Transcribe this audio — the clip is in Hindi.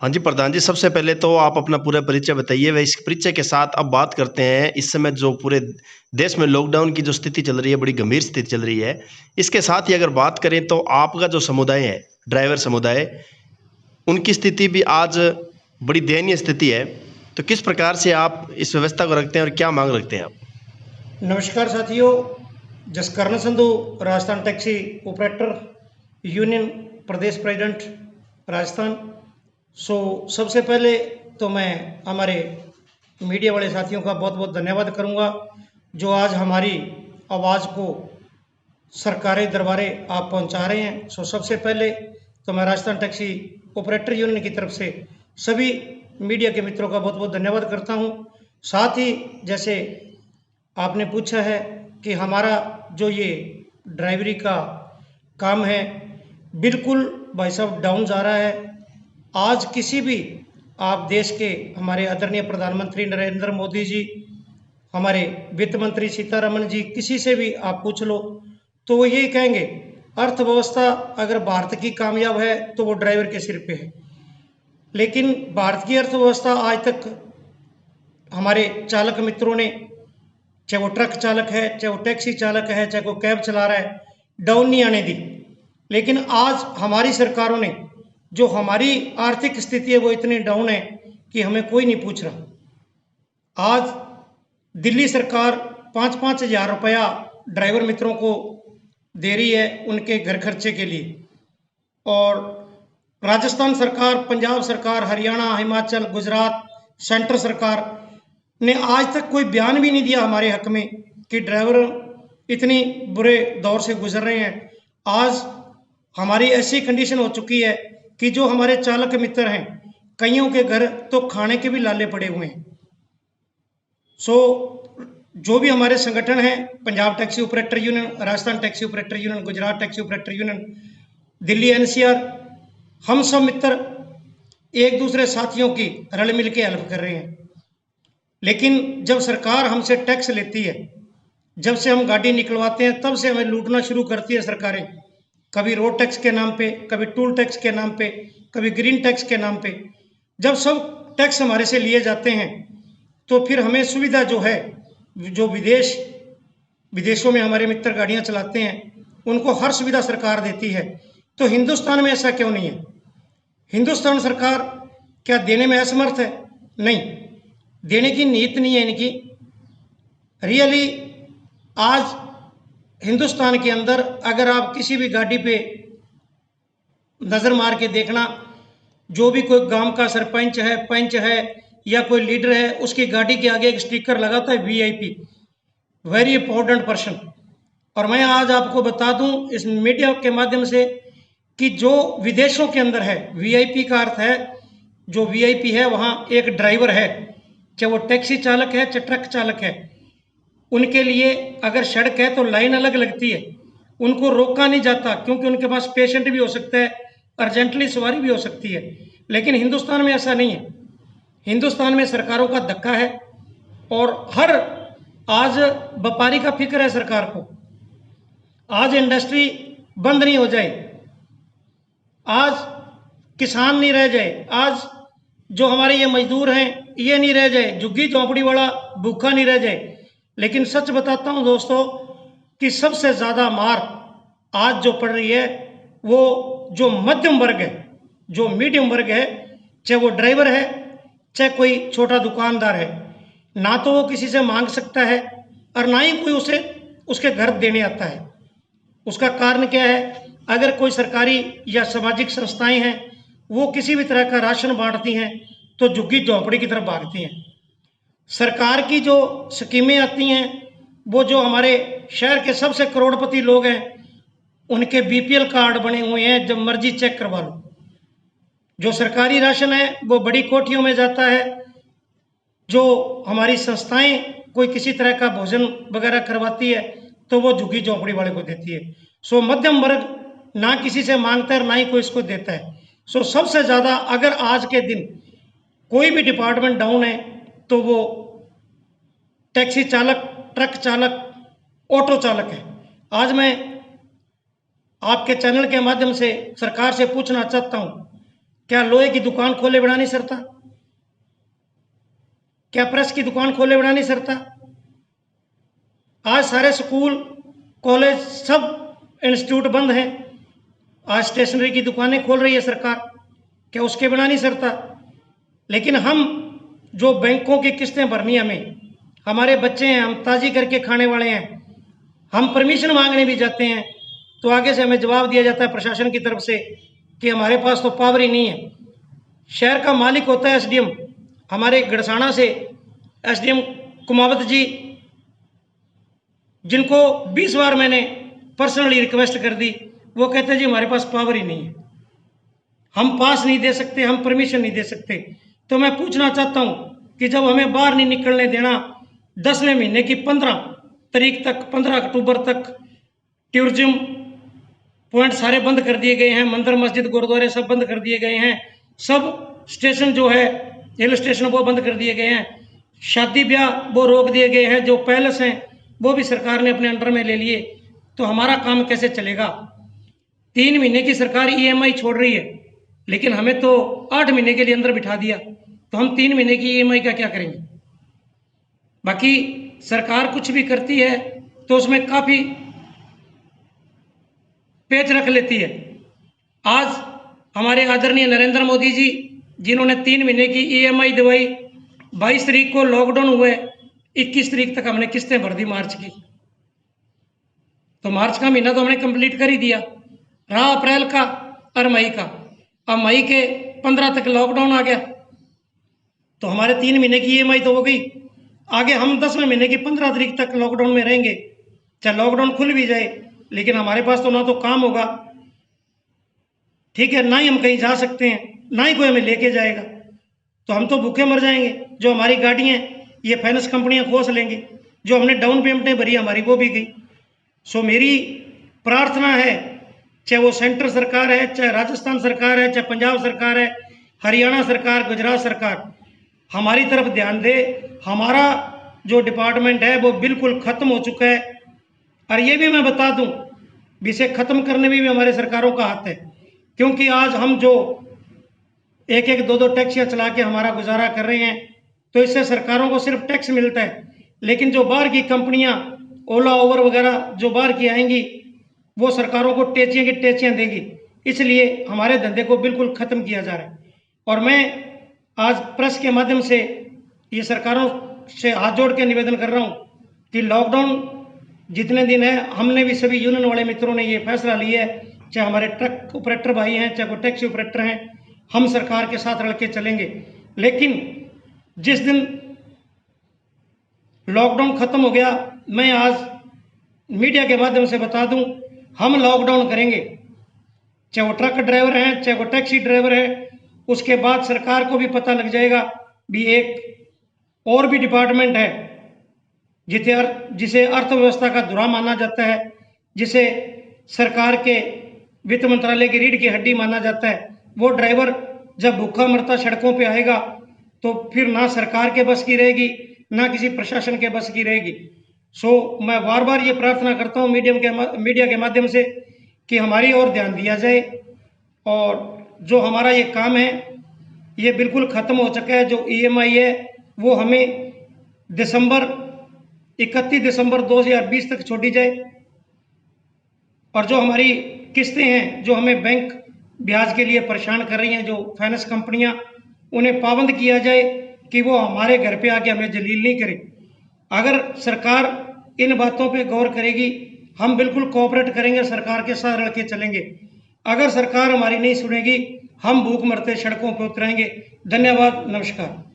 हाँ जी प्रधान जी, सबसे पहले तो आप अपना पूरा परिचय बताइए। वह इस परिचय के साथ अब बात करते हैं, इस समय जो पूरे देश में लॉकडाउन की जो स्थिति चल रही है, बड़ी गंभीर स्थिति चल रही है। इसके साथ ही अगर बात करें तो आपका जो समुदाय है, ड्राइवर समुदाय, उनकी स्थिति भी आज बड़ी दयनीय स्थिति है। तो किस प्रकार से आप इस व्यवस्था को रखते हैं और क्या मांग रखते हैं आप? नमस्कार साथियों। Jaskaran Sandhu, Rajasthan taxi operator union प्रदेश प्रेसिडेंट राजस्थान। सबसे पहले तो मैं हमारे मीडिया वाले साथियों का बहुत बहुत धन्यवाद करूंगा जो आज हमारी आवाज़ को सरकारी दरबारे आप पहुंचा रहे हैं। सबसे पहले तो मैं राजस्थान टैक्सी ऑपरेटर यूनियन की तरफ से सभी मीडिया के मित्रों का बहुत बहुत धन्यवाद करता हूं। साथ ही जैसे आपने पूछा है कि हमारा जो ये ड्राइवरी का काम है, बिल्कुल भाई साहब डाउन जा रहा है। आज किसी भी आप देश के हमारे आदरणीय प्रधानमंत्री नरेंद्र मोदी जी, हमारे वित्त मंत्री सीतारमण जी, किसी से भी आप पूछ लो तो वो यही कहेंगे, अर्थव्यवस्था अगर भारत की कामयाब है तो वो ड्राइवर के सिर पे है। लेकिन भारत की अर्थव्यवस्था आज तक हमारे चालक मित्रों ने, चाहे वो ट्रक चालक है, चाहे वो टैक्सी चालक है, चाहे वो कैब चला रहा है, डाउन नहीं आने दी। लेकिन आज हमारी सरकारों ने, जो हमारी आर्थिक स्थिति है वो इतनी डाउन है कि हमें कोई नहीं पूछ रहा। आज दिल्ली सरकार 5-5 हज़ार रुपया ड्राइवर मित्रों को दे रही है उनके घर खर्चे के लिए, और राजस्थान सरकार, पंजाब सरकार, हरियाणा, हिमाचल, गुजरात, सेंट्रल सरकार ने आज तक कोई बयान भी नहीं दिया हमारे हक में कि ड्राइवर इतनी बुरे दौर से गुजर रहे हैं। आज हमारी ऐसी कंडीशन हो चुकी है कि जो हमारे चालक मित्र हैं, कईयों के घर तो खाने के भी लाले पड़े हुए हैं। जो भी हमारे संगठन हैं, Punjab taxi operator union, Rajasthan taxi operator union, Gujarat taxi operator union, Delhi NCR, हम सब मित्र एक दूसरे साथियों की रल मिल के हेल्प कर रहे हैं। लेकिन जब सरकार हमसे टैक्स लेती है, जब से हम गाड़ी निकलवाते हैं तब से हमें लूटना शुरू करती है सरकारें। कभी रोड टैक्स के नाम पे, कभी टूल टैक्स के नाम पे, कभी ग्रीन टैक्स के नाम पे। जब सब टैक्स हमारे से लिए जाते हैं तो फिर हमें सुविधा जो है, जो विदेशों में हमारे मित्र गाड़ियां चलाते हैं, उनको हर सुविधा सरकार देती है। तो हिंदुस्तान में ऐसा क्यों नहीं है? हिंदुस्तान सरकार क्या देने में असमर्थ है? नहीं, देने की नीयत नहीं है इनकी। रियली आज हिंदुस्तान के अंदर अगर आप किसी भी गाड़ी पे नज़र मार के देखना, जो भी कोई गांव का सरपंच है, पंच है या कोई लीडर है, उसकी गाड़ी के आगे एक स्टिकर लगाता है वीआईपी, वेरी इंपॉर्टेंट पर्सन। और मैं आज आपको बता दूं इस मीडिया के माध्यम से कि जो विदेशों के अंदर है, वीआईपी का अर्थ है, जो वीआईपी है वहाँ एक ड्राइवर है, चाहे वो टैक्सी चालक है, चाहे ट्रक चालक है। उनके लिए अगर सड़क है तो लाइन अलग लगती है, उनको रोका नहीं जाता, क्योंकि उनके पास पेशेंट भी हो सकता है, अर्जेंटली सवारी भी हो सकती है। लेकिन हिंदुस्तान में ऐसा नहीं है। हिंदुस्तान में सरकारों का धक्का है, और हर आज व्यापारी का फिक्र है सरकार को, आज इंडस्ट्री बंद नहीं हो जाए, आज किसान नहीं रह जाए, आज जो हमारे ये मजदूर हैं ये नहीं रह जाए, झुग्गी झोंपड़ी वाला भूखा नहीं रह जाए। लेकिन सच बताता हूं दोस्तों कि सबसे ज़्यादा मार आज जो पड़ रही है वो जो मध्यम वर्ग है, जो मीडियम वर्ग है, चाहे वो ड्राइवर है, चाहे कोई छोटा दुकानदार है, ना तो वो किसी से मांग सकता है और ना ही कोई उसे उसके घर देने आता है। उसका कारण क्या है? अगर कोई सरकारी या सामाजिक संस्थाएं हैं, वो किसी भी तरह का राशन बांटती हैं तो झुग्गी झोंपड़ी की तरफ भागती हैं। सरकार की जो स्कीमें आती हैं, वो जो हमारे शहर के सबसे करोड़पति लोग हैं उनके बीपीएल कार्ड बने हुए हैं, जब मर्जी चेक करवा लो। जो सरकारी राशन है वो बड़ी कोठियों में जाता है, जो हमारी संस्थाएं कोई किसी तरह का भोजन वगैरह करवाती है तो वो झुग्गी झोंपड़ी वाले को देती है। मध्यम वर्ग ना किसी से मांगता है, ना ही कोई इसको देता है। सबसे ज़्यादा अगर आज के दिन कोई भी डिपार्टमेंट डाउन है तो वो टैक्सी चालक, ट्रक चालक, ऑटो चालक है। आज मैं आपके चैनल के माध्यम से सरकार से पूछना चाहता हूँ क्या लोहे की दुकान खोले बिना नहीं सरता? क्या प्रेस की दुकान खोले बिना नहीं सरता? आज सारे स्कूल कॉलेज सब इंस्टीट्यूट बंद हैं। आज स्टेशनरी की दुकानें खोल रही है सरकार, क्या उसके बिना नहीं सरता? लेकिन हम जो बैंकों की किस्तें भरनी हमें, हमारे बच्चे हैं, हम ताजी करके खाने वाले हैं, हम परमिशन मांगने भी जाते हैं तो आगे से हमें जवाब दिया जाता है प्रशासन की तरफ से कि हमारे पास तो पावर ही नहीं है। शहर का मालिक होता है एसडीएम। हमारे गड़साना से एसडीएम कुमावत जी, जिनको 20 बार मैंने पर्सनली रिक्वेस्ट कर दी, वो कहते हैं जी हमारे पास पावर ही नहीं है, हम पास नहीं दे सकते, हम परमिशन नहीं दे सकते। तो मैं पूछना चाहता हूं कि जब हमें बाहर नहीं निकलने देना, 10वें महीने की 15 तारीख तक, 15 अक्टूबर तक टूरिज्म पॉइंट सारे बंद कर दिए गए हैं, मंदिर मस्जिद गुरुद्वारे सब बंद कर दिए गए हैं, सब स्टेशन जो है हिल स्टेशन वो बंद कर दिए गए हैं, शादी ब्याह वो रोक दिए गए हैं, जो पैलेस हैं वो भी सरकार ने अपने अंडर में ले लिए, तो हमारा काम कैसे चलेगा? 3 महीने की सरकार ईएमआई छोड़ रही है, लेकिन हमें तो 8 महीने के लिए अंदर बिठा दिया, तो हम 3 महीने की ईएमआई का क्या करेंगे? बाकी सरकार कुछ भी करती है तो उसमें काफ़ी पेच रख लेती है। आज हमारे आदरणीय नरेंद्र मोदी जी, जिन्होंने 3 महीने की ईएमआई दिवाई, 22 तारीख को लॉकडाउन हुए, 21 तारीख तक हमने किस्तें भर दी मार्च की, तो मार्च का महीना तो हमने कंप्लीट कर ही दिया, रहा अप्रैल का और मई का। अब मई के 15 तक लॉकडाउन आ गया, तो हमारे 3 महीने की ईएमआई तो हो गई। आगे हम 10वें महीने की 15 तारीख तक लॉकडाउन में रहेंगे, चाहे लॉकडाउन खुल भी जाए, लेकिन हमारे पास तो ना तो काम होगा, ठीक है, ना ही हम कहीं जा सकते हैं, ना ही कोई हमें लेके जाएगा, तो हम तो भूखे मर जाएंगे। जो हमारी गाड़ियाँ ये फाइनेंस कंपनियां खोस लेंगी, जो हमने डाउन पेमेंटें भरी हमारी वो भी गई। सो मेरी प्रार्थना है, चाहे वो सेंटर सरकार है, चाहे राजस्थान सरकार है, चाहे पंजाब सरकार है, हरियाणा सरकार, गुजरात सरकार, हमारी तरफ ध्यान दे। हमारा जो डिपार्टमेंट है वो बिल्कुल ख़त्म हो चुका है, और ये भी मैं बता दूं, इसे ख़त्म करने में भी हमारे सरकारों का हाथ है, क्योंकि आज हम जो 1-1, 2-2 टैक्सियाँ चला के हमारा गुजारा कर रहे हैं, तो इससे सरकारों को सिर्फ टैक्स मिलता है, लेकिन जो बाहर की कंपनियां, ओला ओवर वगैरह जो बाहर की आएंगी, वो सरकारों को टेचियाँ की टेचियाँ देगी। इसलिए हमारे धंधे को बिल्कुल ख़त्म किया जा रहा है। और मैं आज प्रेस के माध्यम से ये सरकारों से हाथ जोड़ के निवेदन कर रहा हूँ कि लॉकडाउन जितने दिन है, हमने भी सभी यूनियन वाले मित्रों ने ये फैसला लिया है, चाहे हमारे ट्रक ऑपरेटर भाई हैं, चाहे वो टैक्सी ऑपरेटर हैं, हम सरकार के साथ रल के चलेंगे। लेकिन जिस दिन लॉकडाउन खत्म हो गया, मैं आज मीडिया के माध्यम से बता दूं, हम लॉकडाउन करेंगे, चाहे वो ट्रक ड्राइवर हैं, चाहे वो टैक्सी ड्राइवर है। उसके बाद सरकार को भी पता लग जाएगा भी एक और भी डिपार्टमेंट है जिसे अर्थव्यवस्था का धुरा माना जाता है, जिसे सरकार के वित्त मंत्रालय की रीढ़ की हड्डी माना जाता है। वो ड्राइवर जब भूखा मरता सड़कों पे आएगा तो फिर ना सरकार के बस की रहेगी, ना किसी प्रशासन के बस की रहेगी। सो मैं बार बार ये प्रार्थना करता हूँ मीडिया के माध्यम से कि हमारी ओर ध्यान दिया जाए, और जो हमारा ये काम है ये बिल्कुल ख़त्म हो चुका है। जो ईएमआई है वो हमें 31 दिसंबर 2020 तक छोड़ी जाए, और जो हमारी किस्तें हैं, जो हमें बैंक ब्याज के लिए परेशान कर रही हैं, जो फाइनेंस कंपनियां, उन्हें पाबंद किया जाए कि वो हमारे घर पे आके हमें जलील नहीं करे। अगर सरकार इन बातों पे गौर करेगी, हम बिल्कुल कोऑपरेट करेंगे, सरकार के साथ रल के चलेंगे। अगर सरकार हमारी नहीं सुनेगी, हम भूख मरते सड़कों पर उतरेंगे। धन्यवाद, नमस्कार।